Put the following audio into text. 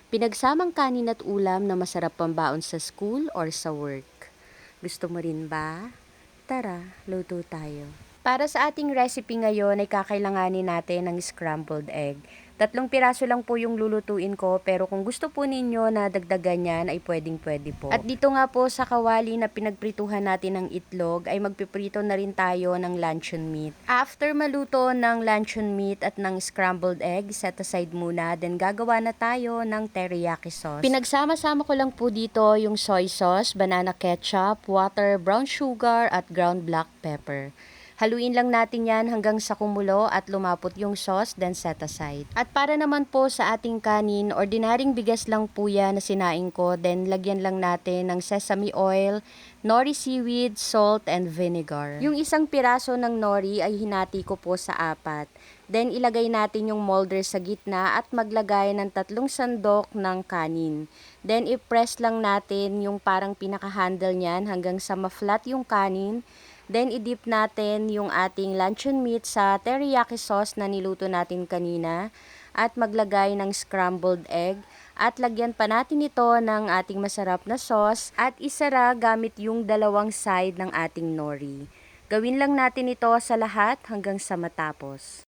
Pinagsamang kanin at ulam na masarap pambaon sa school or sa work. Gusto mo rin ba? Tara, luto tayo. Para sa ating recipe ngayon ay kakailanganin natin ng scrambled egg. 3 piraso lang po yung lulutuin ko, pero kung gusto po ninyo na dagdagan yan ay pwedeng-pwede po. At dito nga po sa kawali na pinagprituhan natin ng itlog ay magpiprito na rin tayo ng luncheon meat. After maluto ng luncheon meat at ng scrambled egg, set aside muna, then gagawa na tayo ng teriyaki sauce. Pinagsama-sama ko lang po dito yung soy sauce, banana ketchup, water, brown sugar at ground black pepper. Haluin lang natin yan hanggang sa kumulo at lumapot yung sauce, then set aside. At para naman po sa ating kanin, ordinaryong bigas lang po yan na sinaing ko, then lagyan lang natin ng sesame oil, nori seaweed, salt, and vinegar. Yung 1 piraso ng nori ay hinati ko po sa 4. Then ilagay natin yung molder sa gitna at maglagay ng 3 sandok ng kanin. Then i-press lang natin yung parang pinaka-handle niyan hanggang sa ma-flat yung kanin. Then, i-dip natin yung ating luncheon meat sa teriyaki sauce na niluto natin kanina at maglagay ng scrambled egg at lagyan pa natin ito ng ating masarap na sauce at isara gamit yung 2 side ng ating nori. Gawin lang natin ito sa lahat hanggang sa matapos.